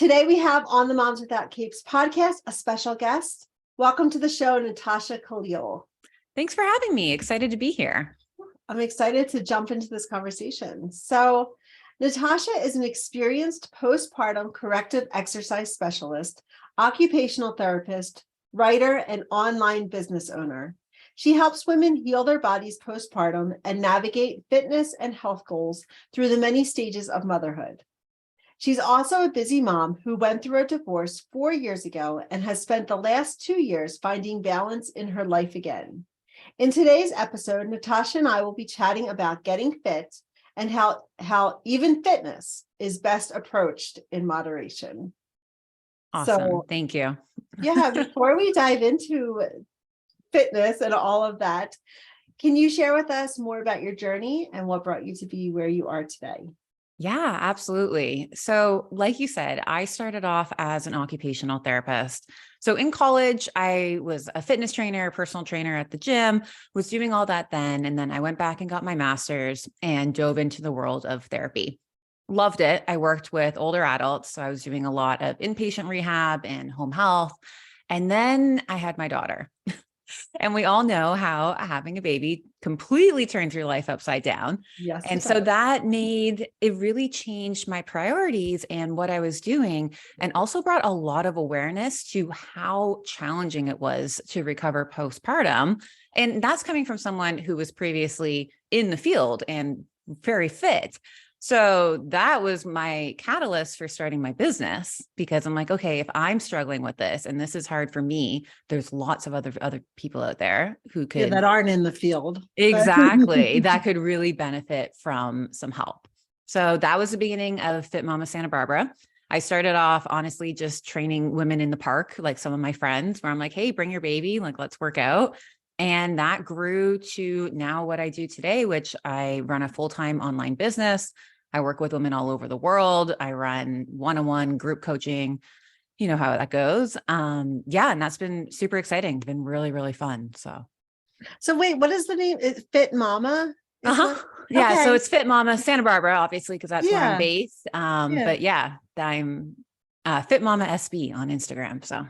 Today we have on the Moms Without Capes podcast a special guest. Welcome to the show, Natasha Caleel. Thanks for having me. Excited to be here. I'm excited to jump into this conversation. So, Natasha is an experienced postpartum corrective exercise specialist, occupational therapist, writer, and online business owner. She helps women heal their bodies postpartum and navigate fitness and health goals through the many stages of motherhood. She's also a busy mom who went through a divorce 4 years ago and has spent the last 2 years finding balance in her life again. In today's episode, Natasha and I will be chatting about getting fit and how even fitness is best approached in moderation. Awesome. So, thank you. Before we dive into fitness and all of that, can you share with us more about your journey and what brought you to be where you are today? Yeah, absolutely. So like you said, I started off as an occupational therapist. So in college, I was a fitness trainer, personal trainer at the gym, was doing all that then. And then I went back and got my master's and dove into the world of therapy. Loved it. I worked with older adults. So I was doing a lot of inpatient rehab and home health. And then I had my daughter. And we all know how having a baby completely turns your life upside down. Yes. And so that it really changed my priorities and what I was doing, and also brought a lot of awareness to how challenging it was to recover postpartum. And that's coming from someone who was previously in the field and very fit. So that was my catalyst for starting my business, because I'm like, okay, if I'm struggling with this and this is hard for me, there's lots of other people out there who could that aren't in the field. Exactly. That could really benefit from some help. So that was the beginning of Fit Mama Santa Barbara. I started off honestly just training women in the park, like some of my friends, where I'm like, hey, bring your baby, like let's work out. And that grew to now what I do today, which I run a full-time online business. I work with women all over the world. I run one-on-one group coaching. You know how that goes. And that's been super exciting. Been really, really fun. So wait, what is the name? Is Fit Mama? Yeah. Okay. So it's Fit Mama Santa Barbara, obviously, because that's where I'm based. But I'm Fit Mama SB on Instagram. So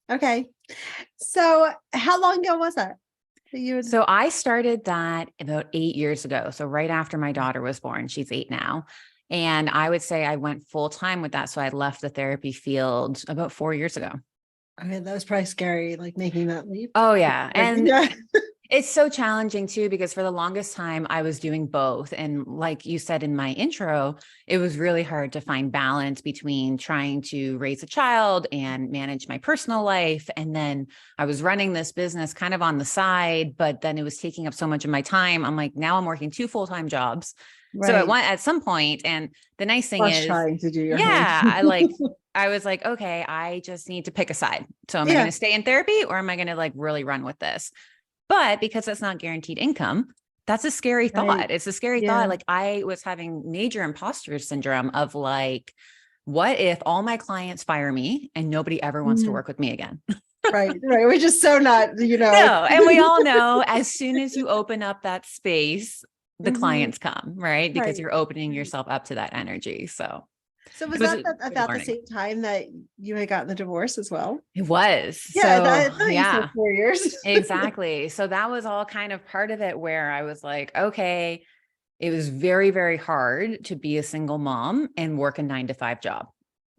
Okay. So how long ago was that? So I started that about 8 years ago. So right after my daughter was born, she's 8 now. And I would say I went full time with that. So I left the therapy field about 4 years ago. Okay, that was probably scary, like making that leap. Oh yeah. And it's so challenging too, because for the longest time I was doing both. And like you said in my intro, it was really hard to find balance between trying to raise a child and manage my personal life. And then I was running this business kind of on the side, but then it was taking up so much of my time. I'm like, now I'm working 2 full-time jobs. Right. So at some point, and the nice thing is trying to do your I was like, okay, I just need to pick a side. So am I going to stay in therapy, or am I going to like really run with this? But because it's not guaranteed income, that's a scary thought. Right. It's a scary thought. Like I was having major imposter syndrome of like, what if all my clients fire me and nobody ever wants to work with me again? Right. We're just so not, No. And we all know as soon as you open up that space, the clients come, right? Because you're opening yourself up to that energy. So was that about the same time that you had gotten the divorce as well? It was. Yeah. So, you said 4 years. Exactly. So that was all kind of part of it, where I was like, okay, it was very, very hard to be a single mom and work a 9-to-5 job.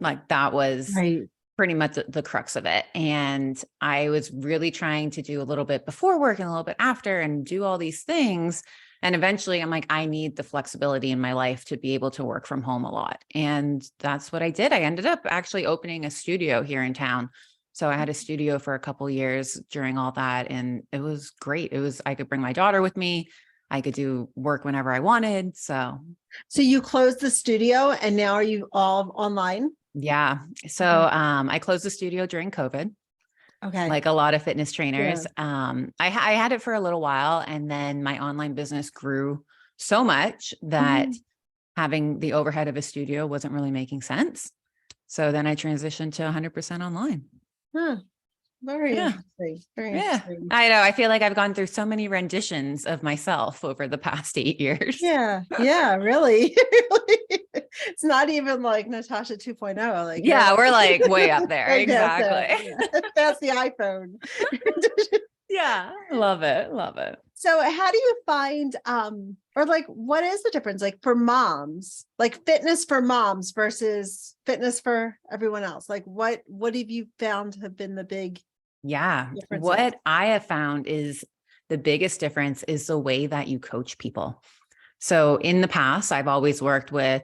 Like that was pretty much the crux of it. And I was really trying to do a little bit before work and a little bit after and do all these things. And eventually I'm like, I need the flexibility in my life to be able to work from home a lot. And that's what I did. I ended up actually opening a studio here in town. So I had a studio for a couple of years during all that. And it was great. I could bring my daughter with me. I could do work whenever I wanted. So you closed the studio and now are you all online? Yeah. So I closed the studio during COVID. Okay. Like a lot of fitness trainers. I had it for a little while, and then my online business grew so much that having the overhead of a studio wasn't really making sense. So then I transitioned to 100% online. Very Yeah. interesting. Very Yeah. interesting. I know. I feel like I've gone through so many renditions of myself over the past 8 years. Yeah, yeah, really. Really. It's not even like Natasha 2.0. Like you're Yeah. like We're like way up there. way past Exactly. that. Yeah. Past the iPhone. Yeah. Love it. Love it. So how do you find or like what is the difference like for moms, like fitness for moms versus fitness for everyone else? Like what have you found have been the big Yeah. differences? What I have found is the biggest difference is the way that you coach people. So in the past, I've always worked with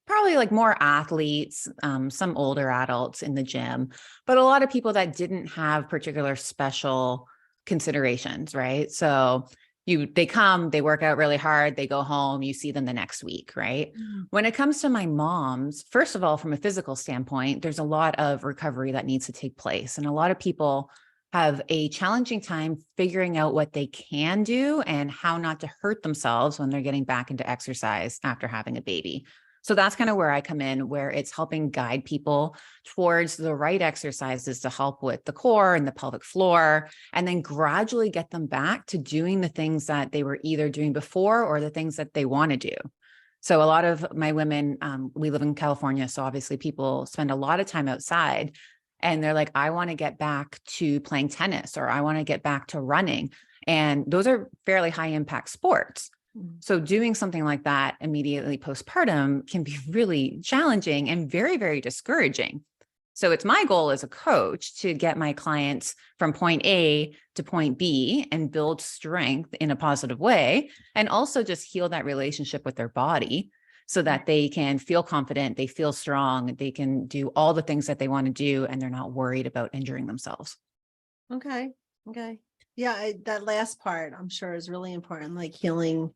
probably like more athletes, some older adults in the gym, but a lot of people that didn't have particular special considerations, right? So they come, they work out really hard, they go home, you see them the next week, right? Mhm. When it comes to my moms, first of all, from a physical standpoint, there's a lot of recovery that needs to take place. And a lot of people have a challenging time figuring out what they can do and how not to hurt themselves when they're getting back into exercise after having a baby. So that's kind of where I come in, where it's helping guide people towards the right exercises to help with the core and the pelvic floor, and then gradually get them back to doing the things that they were either doing before or the things that they want to do. So a lot of my women, we live in California, so obviously people spend a lot of time outside, and they're like, I want to get back to playing tennis, or I want to get back to running. And those are fairly high impact sports. Mhm. So doing something like that immediately postpartum can be really challenging and very, very discouraging. So it's my goal as a coach to get my clients from point A to point B and build strength in a positive way, and also just heal that relationship with their body so that they can feel confident, they feel strong, they can do all the things that they want to do, and they're not worried about injuring themselves. Okay. Okay. Yeah, that last part I'm sure is really important, like healing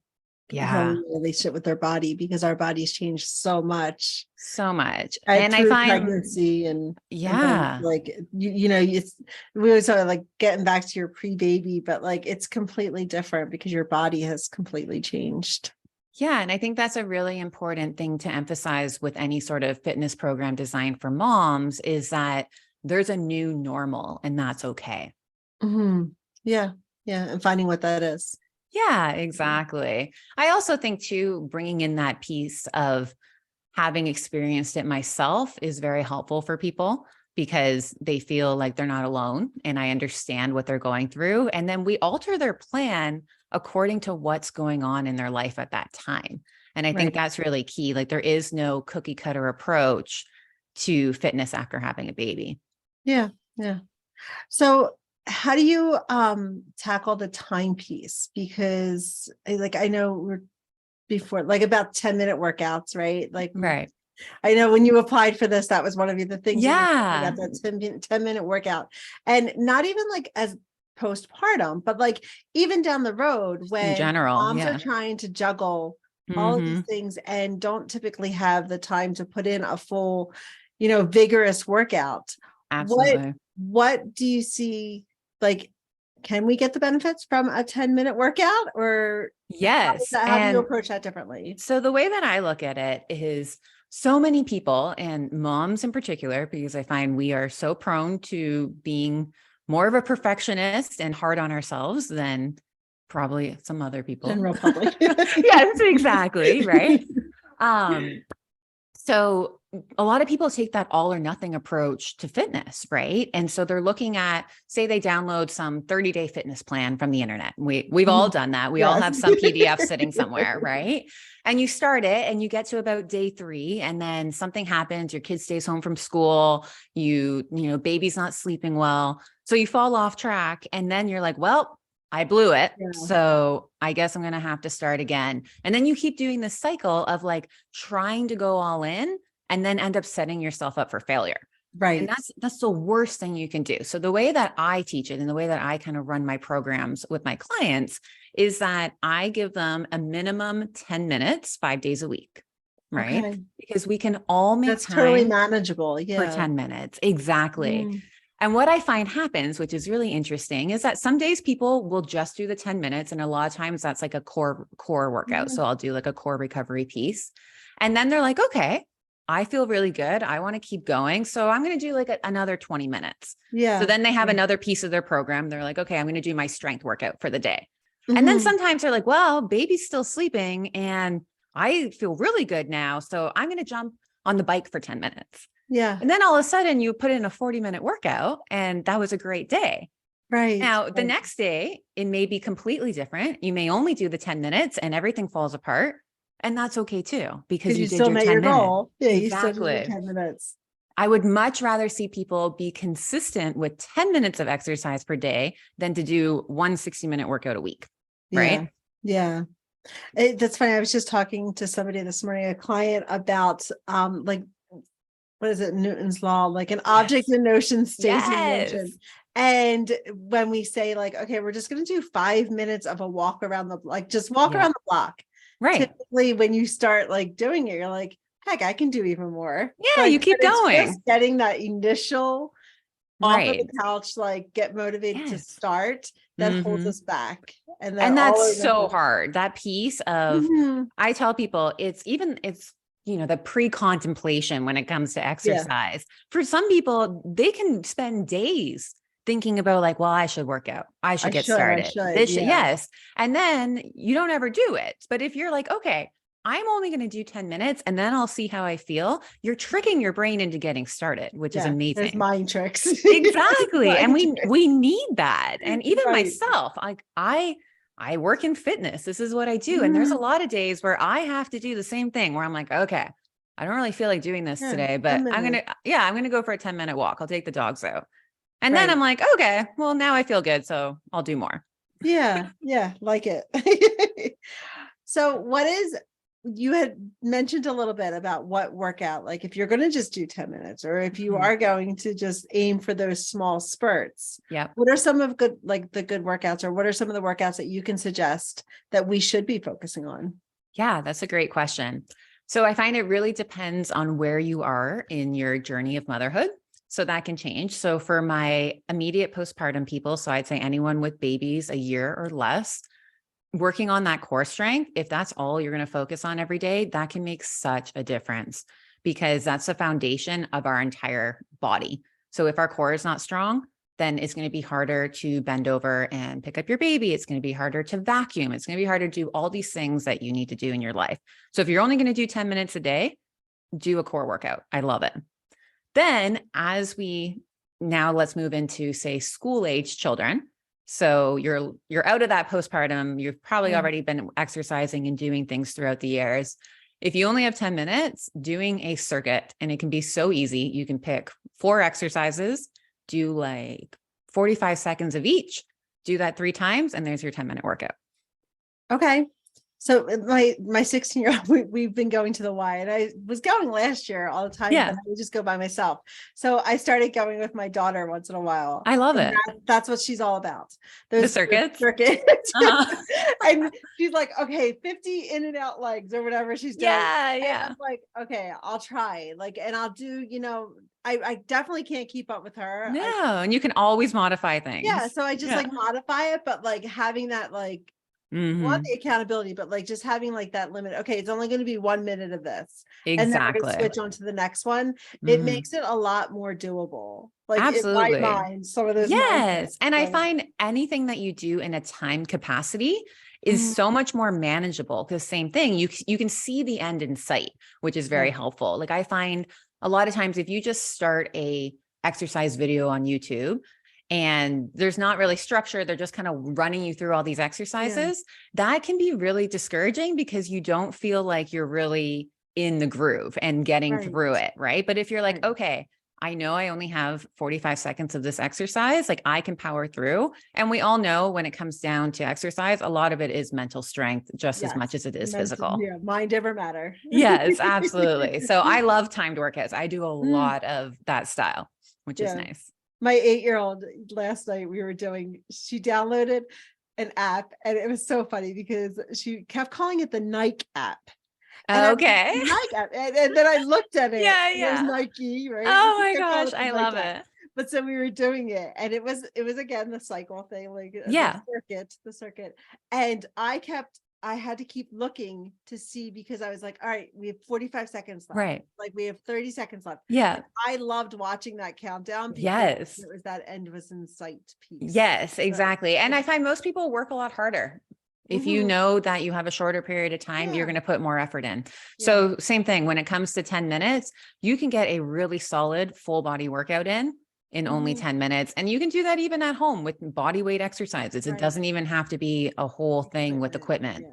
Yeah, the relationship with their body because our bodies change so much so much. right And I through find, pregnancy and then yeah. like it's we always sort of like getting back to your pre-baby, but like it's completely different because your body has completely changed. Yeah. And I think that's a really important thing to emphasize with any sort of fitness program designed for moms is that there's a new normal and that's okay. Hmm. Yeah, yeah, and finding what that is. Yeah, exactly. I also think too, bringing in that piece of having experienced it myself is very helpful for people because they feel like they're not alone and I understand what they're going through. And then we alter their plan according to what's going on in their life at that time. And I think Right. that's really key. Like there is no cookie cutter approach to fitness after having a baby. Yeah, yeah. So how do you tackle the timepiece? Because like I know we're before like about 10-minute workouts, right? Like Right. I know when you applied for this, that was one of the things you were talking Yeah. about, that 10-minute workout. And not even like as postpartum, but like even down the road In when general. moms are Yeah. trying to juggle all of these Hmm. things and don't typically have the time to put in a full, vigorous workout. What Absolutely. what do you see like can we get the benefits from a 10-minute workout or Yes. how do you And approach that differently? so the way that I look at it is so many people and moms in particular, because I find we are so prone to being more of a perfectionist and hard on ourselves than probably some other people. General public. Yes, exactly. Right. Um, so a lot of people take that all or nothing approach to fitness, right? And so they're looking at, say they download some 30-day fitness plan from the internet. We've all Mhm. done that. We all Yes. have some PDF sitting somewhere, right? And you start it and you get to about day 3 and then something happens, your kid stays home from school, baby's not sleeping well. So you fall off track and then you're like, well, I blew it. Yeah. So I guess I'm going to have to start again. And then you keep doing this cycle of like trying to go all in and then end up setting yourself up for failure. And Right. that's the worst thing you can do. So the way that I teach it and the way that I kind of run my programs with my clients is that I give them a minimum 10 minutes, 5 days a week, right? Okay. Because we can all make That's totally time manageable. for Yeah. 10 minutes. Exactly. Mm. And what I find happens, which is really interesting, is that some days people will just do the 10 minutes. And a lot of times that's like a core workout. Mhm. So I'll do like a core recovery piece. And then they're like, okay, I feel really good. I want to keep going. So I'm going to do like another 20 minutes. Yeah. So then they have another piece of their program. They're like, okay, I'm going to do my strength workout for the day. And then Mhm. sometimes they're like, well, baby's still sleeping and I feel really good now. So I'm going to jump on the bike for 10 minutes. Yeah. And then all of a sudden you put in a 40-minute workout and that was a great day. Right. Now, the Right. next day, it may be completely different. You may only do the 10 minutes and everything falls apart. And that's okay too, because Because you you did still your met 10 your minutes. goal. Yeah. You still did your Exactly. 10 minutes. I would much rather see people be consistent with 10 minutes of exercise per day than to do one 60-minute workout a week. Yeah. Right. Yeah. That's funny. I was just talking to somebody this morning, a client, about like, what is it, Newton's law, like an object Yes. in motion stays in Yes. motion. And when we say like, okay, we're just going to do 5 minutes of a walk around the, like, just walk Yeah. around the block. Right. Typically when you start like doing it, you're like, heck, I can do even more. Yeah. Like, You keep but it's going. just getting that initial off of the Right. couch, like get motivated to Yes. start, that holds us back. And then And all that's over so hard. That piece of, Mhm. I tell people it's, the pre-contemplation when it comes to Yeah. exercise. For some people, they can spend days thinking about like, well, I should work out. I should get I started. should. Yeah. Yes. And then you don't ever do it. But if you're like, okay, I'm only going to do 10 minutes and then I'll see how I feel. You're tricking your brain into getting started, which is Yeah. There's amazing. mind tricks. Exactly. And Mind tricks. we need that. And even Right. myself, like I work in fitness. This is what I do. And there's a lot of days where I have to do the same thing where I'm like, okay, I don't really feel like doing this Yeah, today, 10 but I'm minutes. going to go for a 10-minute walk. I'll take the dogs out. And then Right. I'm like, okay, well, now I feel good. So I'll do more. Yeah. Yeah. Like it. So what is, you had mentioned a little bit about what workout, like if you're going to just do 10 minutes, or if you Mhm. are going to just aim for those small spurts, Yep. what are some of good, like the good workouts, or what are some of the workouts that you can suggest that we should be focusing on? Yeah, that's a great question. So I find it really depends on where you are in your journey of motherhood. So that can change. So for my immediate postpartum people, so I'd say anyone with babies a year or less, working on that core strength, if that's all you're going to focus on every day, that can make such a difference because that's the foundation of our entire body. So if our core is not strong, then it's going to be harder to bend over and pick up your baby. It's going to be harder to vacuum. It's going to be harder to do all these things that you need to do in your life. So if you're only going to do 10 minutes a day, do a core workout. I love it. Then let's move into, say, school age children. So you're out of that postpartum. You've probably already been exercising and doing things throughout the years. If you only have 10 minutes, doing a circuit, and it can be so easy. You can pick 4 exercises, do like 45 seconds of each, do that 3 times, and there's your 10-minute workout. Okay. So my 16-year-old, we've been going to the Y, and I was going last year all the time, Yeah. but I would just go by myself. So I started going with my daughter once in a while. I love it. That's what she's all about. The circuits. Circuits. Uh-huh. And she's like, okay, 50 in and out legs or whatever she's doing. Yeah. And Yeah. I'm like, okay, I'll try. Like, and I'll do, I definitely can't keep up with her. No. And you can always modify things. Yeah. So I just Yeah. like modify it, but like having that, like, want the accountability, but like just having like that limit. Okay, it's only going to be 1 minute of this, and then we're going to switch on to the next one. It makes it a lot more doable. Like Absolutely. in my mind, some of those. Yes. And I find anything that you do in a time capacity is so much more manageable, because same thing, you can see the end in sight, which is very helpful. Like I find a lot of times if you just start a exercise video on YouTube and there's not really structure, they're just kind of running you through all these exercises, that can be really discouraging because you don't feel like you're really in the groove and getting through it. Right. But if you're like, okay, I know I only have 45 seconds of this exercise, like I can power through. And we all know when it comes down to exercise, a lot of it is mental strength just as much as it is physical. Yeah, mind over matter. Yes, absolutely. So I love timed workouts. I do a lot of that style, which is nice. My 8-year-old last night she downloaded an app, and it was so funny because she kept calling it the Nike app. Okay. Nike app. And then I looked at it. Yeah. There's Nike, right? Oh my gosh, I love it. But so we were doing it, and it was again the cycle thing, like the circuit. And I kept I had to keep looking to see, because I was like, all right, we have 45 seconds left. Right. Like we have 30 seconds left. Yeah. And I loved watching that countdown because Yes. it was that end was in sight piece. Yes, exactly. And I find most people work a lot harder. If you know that you have a shorter period of time, you're going to put more effort in. So same thing when it comes to 10 minutes, you can get a really solid full body workout in only 10 minutes. And you can do that even at home with body weight exercises. It doesn't even have to be a whole thing with equipment.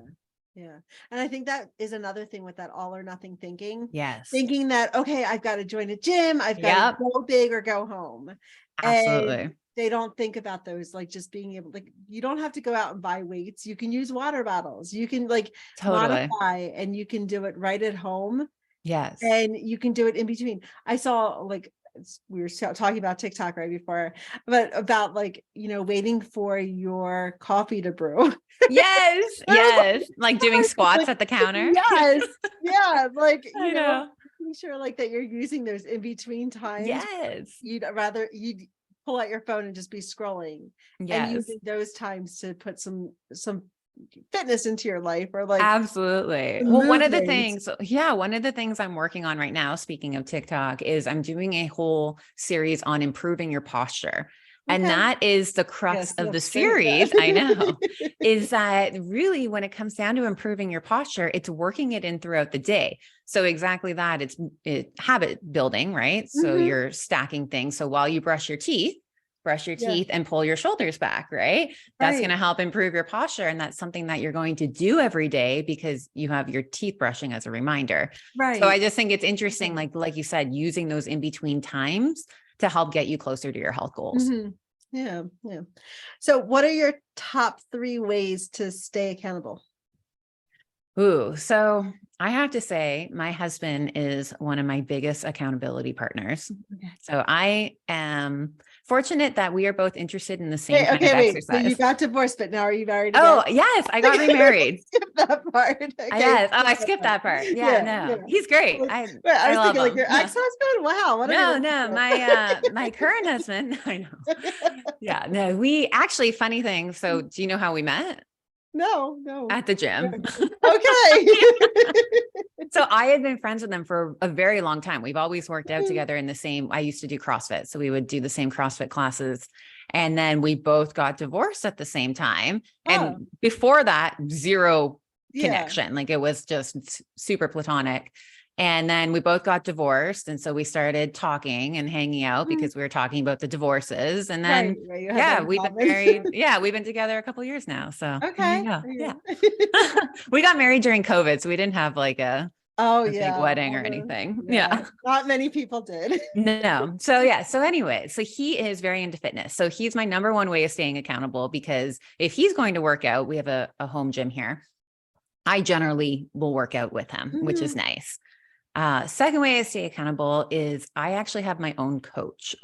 Yeah. And I think that is another thing with that all or nothing thinking. Yes. Thinking that, okay, I've got to join a gym. I've got to go big or go home. Absolutely. And they don't think about those, like just being able, like, you don't have to go out and buy weights. You can use water bottles. You can like modify, and you can do it right at home. Yes. And you can do it in between. I saw, like, we were talking about TikTok right before, but about like, waiting for your coffee to brew. Yes. Yes. Like doing squats at the counter. Yes. Yeah. Like, I know. making sure like that you're using those in between times. Yes. You'd pull out your phone and just be scrolling. Yes. And using those times to put some fitness into your life, or like absolutely. Well, one of the things I'm working on right now, speaking of TikTok, is I'm doing a whole series on improving your posture. And that is the crux of the series. I know, is that really when it comes down to improving your posture, it's working it in throughout the day. So exactly that, it's habit building, right? So you're stacking things. So while you brush your teeth and pull your shoulders back, right? That's going to help improve your posture. And that's something that you're going to do every day because you have your teeth brushing as a reminder. Right. So I just think it's interesting, like you said, using those in between times to help get you closer to your health goals. Yeah. So what are your top 3 ways to stay accountable? Ooh, so I have to say my husband is one of my biggest accountability partners. Okay. So I am fortunate that we are both interested in the same kind of exercise. So you got divorced, but now are you married again? Oh, yes. I got remarried. Skip that part. Okay. Yes. Oh, I skipped that part. Yeah. He's great. I was thinking like your ex-husband. Wow. No, my current husband. I know. Yeah, no, we actually, funny thing. So do you know how we met? No. At the gym. Okay. So I had been friends with them for a very long time. We've always worked out together in the same, I used to do CrossFit. So we would do the same CrossFit classes. And then we both got divorced at the same time. And before that, zero connection. Like it was just super platonic. And then we both got divorced. And so we started talking and hanging out because we were talking about the divorces. And then, we've been married. We've been together a couple of years now. So yeah. We got married during COVID. So we didn't have like a big wedding or anything. Yeah. Not many people did. No. So So anyway, so he is very into fitness. So he's my number one way of staying accountable, because if he's going to work out, we have a home gym here. I generally will work out with him, which is nice. Second way I stay accountable is I actually have my own coach.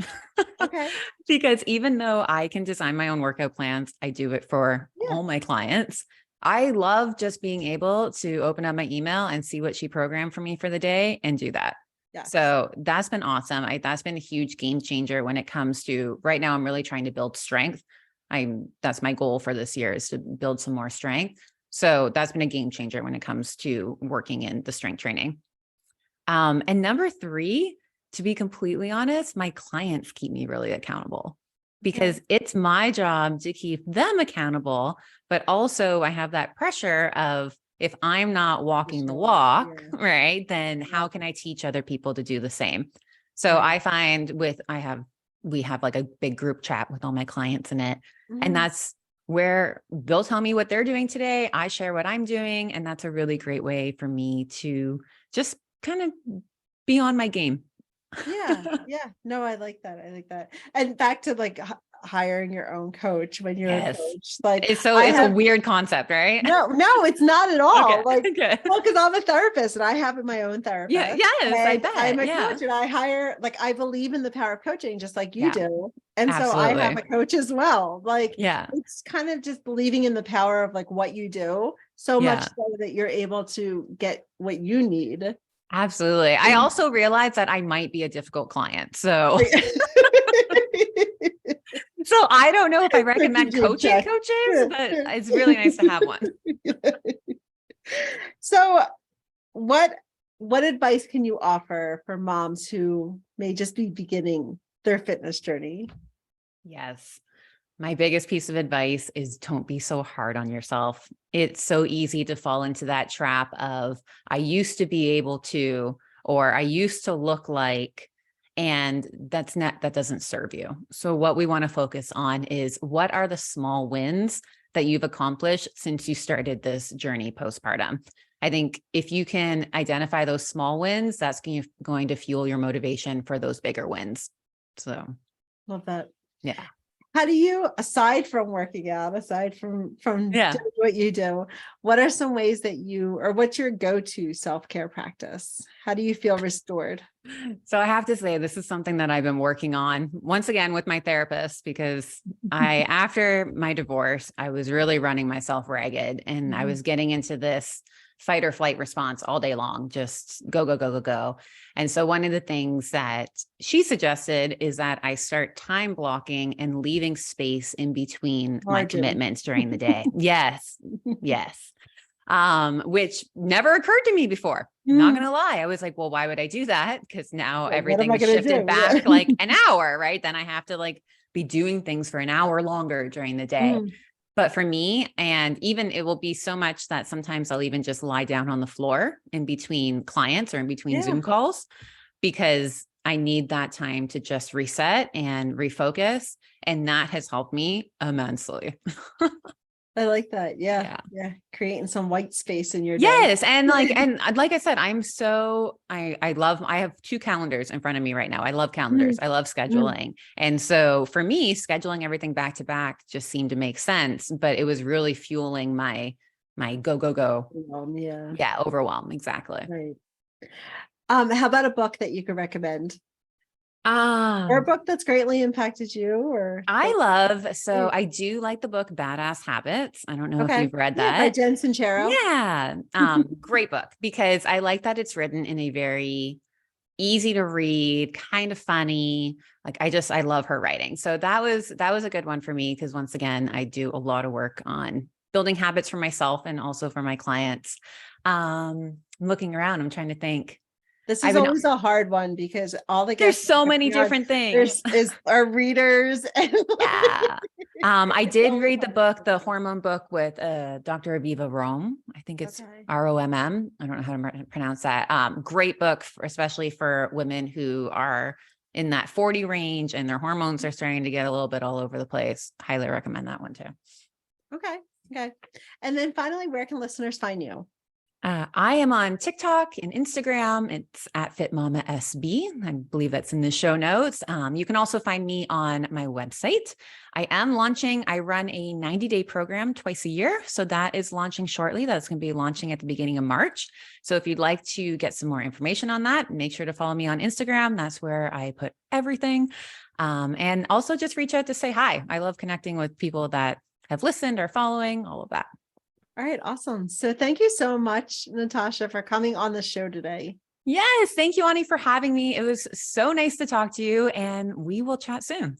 Okay. Because even though I can design my own workout plans, I do it for all my clients. I love just being able to open up my email and see what she programmed for me for the day and do that. Yes. So that's been awesome. That's been a huge game changer when it comes to right now. I'm really trying to build strength. That's my goal for this year, is to build some more strength. So that's been a game changer when it comes to working in the strength training. And number 3, to be completely honest, my clients keep me really accountable, because it's my job to keep them accountable. But also I have that pressure of, if I'm not walking the walk, right, then how can I teach other people to do the same? So I find we have like a big group chat with all my clients in it. And that's where they'll tell me what they're doing today. I share what I'm doing. And that's a really great way for me to just kind of be on my game. Yeah. No, I like that. And back to like hiring your own coach when you're a coach. Like it's a weird concept, right? No, it's not at all. Okay. Well, because I'm a therapist and I have my own therapist. Yeah, yes, I bet. I'm a coach and I hire, like, I believe in the power of coaching just like you do. And absolutely. So I have a coach as well. Like, yeah, it's kind of just believing in the power of like what you do so much so that you're able to get what you need. Absolutely. I also realized that I might be a difficult client. So so I don't know if I recommend coaches, but it's really nice to have one. So what advice can you offer for moms who may just be beginning their fitness journey? Yes. My biggest piece of advice is don't be so hard on yourself. It's so easy to fall into that trap of, I used to be able to, or I used to look like, and that doesn't serve you. So what we want to focus on is, what are the small wins that you've accomplished since you started this journey postpartum? I think if you can identify those small wins, that's going to fuel your motivation for those bigger wins. So, Love that. yeah. How do you, aside from working out, aside from Yeah. doing what you do, what are some ways that you, or what's your go-to self-care practice? How do you feel restored? So I have to say, this is something that I've been working on once again with my therapist, because after my divorce, I was really running myself ragged, and I was getting into this fight or flight response all day long, just go, go, go, go, go. And so one of the things that she suggested is that I start time blocking and leaving space in between my commitments during the day. Yes. Yes. Which never occurred to me before. Not gonna lie. I was like, well, why would I do that? Because now everything is shifted back like an hour, right? Then I have to like be doing things for an hour longer during the day. But for me, and even it will be so much that sometimes I'll even just lie down on the floor in between clients or in between Zoom calls, because I need that time to just reset and refocus. And that has helped me immensely. I like that. Yeah. Creating some white space in your day. Yes. And like I said, I have 2 calendars in front of me right now. I love calendars. I love scheduling. And so for me, scheduling everything back to back just seemed to make sense, but it was really fueling my go, go, go. Yeah. Overwhelm. Exactly. Right. How about a book that you could recommend? Or a book that's greatly impacted you, or I do like the book Badass Habits. I don't know if you've read that. By Jen Sincero. Yeah. Great book, because I like that it's written in a very easy to read, kind of funny. Like I love her writing. So that was a good one for me, because once again, I do a lot of work on building habits for myself and also for my clients. I'm looking around, I'm trying to think. This is always a hard one, because all the there's so many different things. There's our readers. Yeah. I did read the book, the hormone book with Dr. Aviva Romm. I think it's ROMM. I don't know how to pronounce that. Great book, especially for women who are in that 40 range and their hormones are starting to get a little bit all over the place. Highly recommend that one too. Okay. And then finally, where can listeners find you? I am on TikTok and Instagram. It's at FitMamaSB. I believe that's in the show notes. You can also find me on my website. I run a 90-day program twice a year. So that is launching shortly. That's going to be launching at the beginning of March. So if you'd like to get some more information on that, make sure to follow me on Instagram. That's where I put everything. And also just reach out to say hi. I love connecting with people that have listened or following, all of that. All right. Awesome. So thank you so much, Natasha, for coming on the show today. Yes. Thank you, Onnie, for having me. It was so nice to talk to you, and we will chat soon.